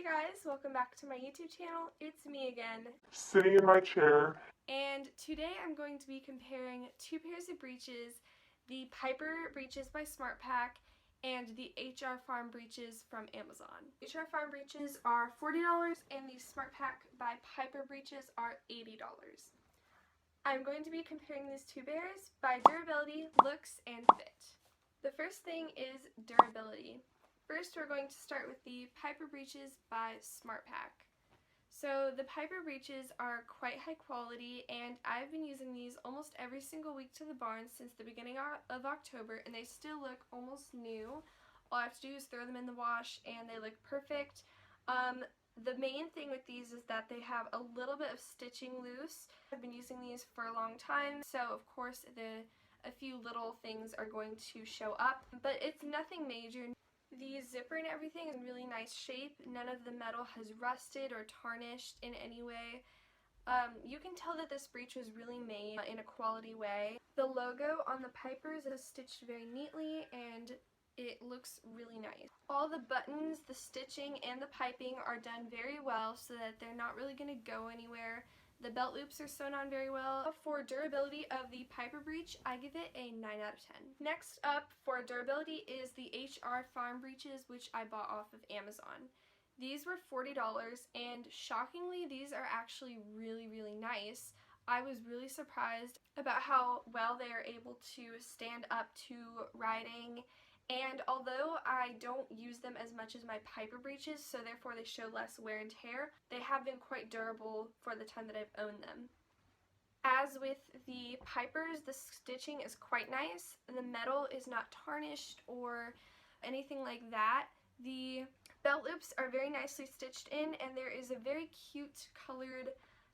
Hey guys, welcome back to my YouTube channel. It's me again, sitting in my chair. And today I'm going to be comparing two pairs of breeches, the Piper breeches by SmartPack and the HR Farm breeches from Amazon. HR Farm breeches are $40 and the SmartPack by Piper breeches are $80. I'm going to be comparing these two pairs by durability, looks, and fit. The first thing is durability. First, we're going to start with the Piper breeches by SmartPack. So the Piper breeches are quite high quality, and I've been using these almost every single week to the barn since the beginning of October, and they still look almost new. All I have to do is throw them in the wash and they look perfect. The main thing with these is that they have a little bit of stitching loose. I've been using these for a long time, so of course a few little things are going to show up, but it's nothing major. The zipper and everything is in really nice shape. None of the metal has rusted or tarnished in any way. You can tell that this breech was really made in a quality way. The logo on the Pipers is stitched very neatly and it looks really nice. All the buttons, the stitching, and the piping are done very well so that they're not really going to go anywhere. The belt loops are sewn on very well. For durability of the Piper breech, I give it a 9 out of 10. Next up for durability is the HR Farm breeches, which I bought off of Amazon. These were $40, and shockingly, these are actually really, really nice. I was really surprised about how well they are able to stand up to riding. And although I don't use them as much as my Piper breeches, so therefore they show less wear and tear, they have been quite durable for the time that I've owned them. As with the Pipers, the stitching is quite nice. The metal is not tarnished or anything like that. The belt loops are very nicely stitched in, and there is a very cute colored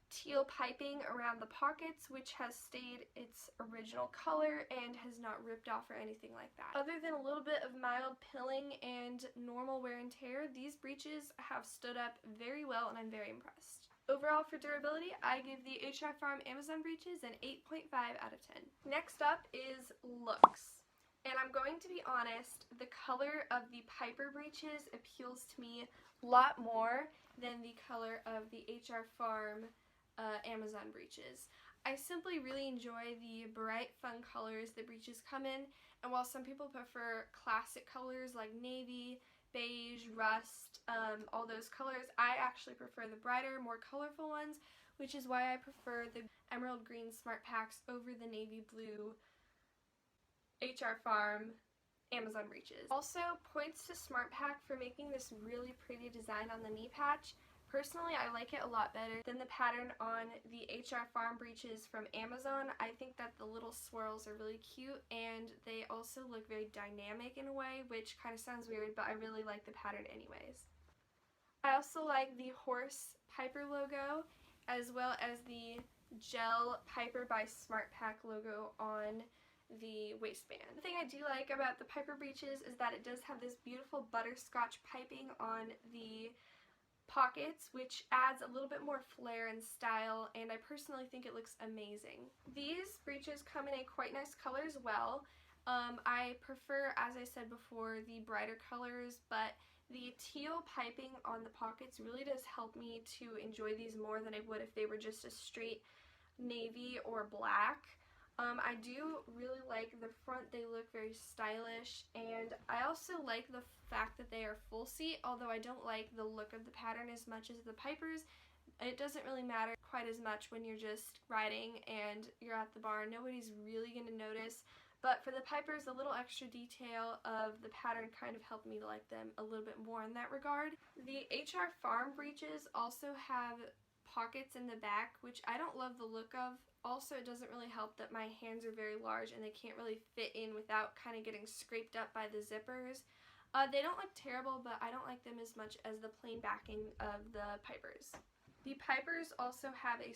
teal piping around the pockets, which has stayed its original color and has not ripped off or anything like that. Other than a little bit of mild pilling and normal wear and tear, these breeches have stood up very well and I'm very impressed. Overall, for durability, I give the HR Farm Amazon breeches an 8.5 out of 10. Next up is looks. And I'm going to be honest, the color of the Piper breeches appeals to me a lot more than the color of the HR Farm Amazon breeches. I simply really enjoy the bright, fun colors that breeches come in, and while some people prefer classic colors like navy, beige, rust, all those colors, I actually prefer the brighter, more colorful ones, which is why I prefer the emerald green SmartPacks over the navy blue HR Farm Amazon breeches. Also, points to SmartPack for making this really pretty design on the knee patch. Personally, I like it a lot better than the pattern on the HR Farm breeches from Amazon. I think that the little swirls are really cute, and they also look very dynamic in a way, which kind of sounds weird, but I really like the pattern anyways. I also like the horse Piper logo, as well as the gel Piper by SmartPack logo on the waistband. The thing I do like about the Piper breeches is that it does have this beautiful butterscotch piping on the pockets, which adds a little bit more flair and style, and I personally think it looks amazing. These breeches come in a quite nice color as well. I prefer, as I said before, the brighter colors, but the teal piping on the pockets really does help me to enjoy these more than I would if they were just a straight navy or black. I do really like the front. They look very stylish, and I also like the fact that they are full seat, although I don't like the look of the pattern as much as the Pipers. It doesn't really matter quite as much when you're just riding and you're at the barn. Nobody's really going to notice, but for the Pipers, the little extra detail of the pattern kind of helped me to like them a little bit more in that regard. The HR Farm breeches also have pockets in the back, which I don't love the look of. Also, it doesn't really help that my hands are very large and they can't really fit in without kind of getting scraped up by the zippers. They don't look terrible, but I don't like them as much as the plain backing of the Pipers. The Pipers also have a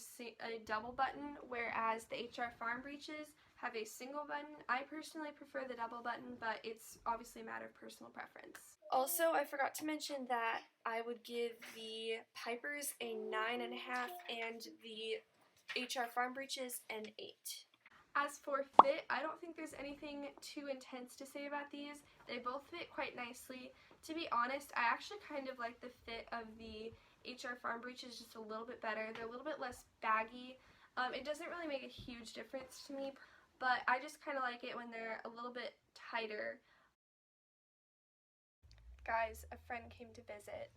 double button, whereas the HR Farm breeches have a single button. I personally prefer the double button, but it's obviously a matter of personal preference. Also, I forgot to mention that I would give the Pipers a 9.5 and the HR Farm breeches an 8. As for fit, I don't think there's anything too intense to say about these. They both fit quite nicely. To be honest, I actually kind of like the fit of the HR Farm Breeches just a little bit better. They're a little bit less baggy. It doesn't really make a huge difference to me, but I just kind of like it when they're a little bit tighter. Guys, a friend came to visit.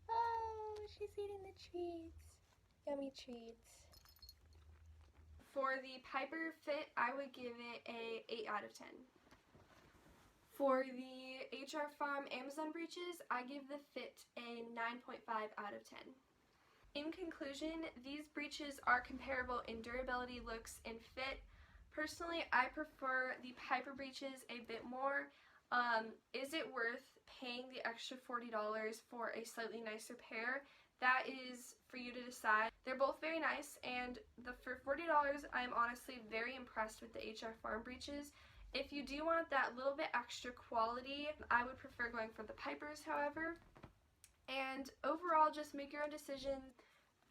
Oh, she's eating the treats. Yummy treats. For the Piper fit, I would give it a 8 out of 10. For the HR Farm Amazon breeches, I give the fit a 9.5 out of 10. In conclusion, these breeches are comparable in durability, looks, and fit. Personally, I prefer the Piper breeches a bit more. Is it worth paying the extra $40 for a slightly nicer pair? That is for you to decide. They're both very nice, and for $40, I'm honestly very impressed with the HR Farm breeches. If you do want that little bit extra quality, I would prefer going for the Pipers, however. And overall, just make your own decision.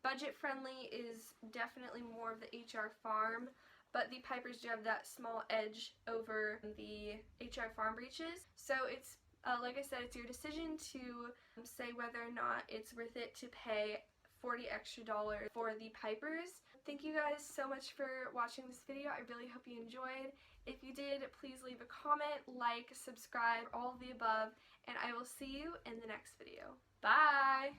Budget friendly is definitely more of the HR Farm, but the Pipers do have that small edge over the HR Farm breeches. So it's, like I said, it's your decision to say whether or not it's worth it to pay $40 extra for the Pipers. Thank you guys so much for watching this video. I really hope you enjoyed. If you did, please leave a comment, like, subscribe, all of the above, and I will see you in the next video. Bye!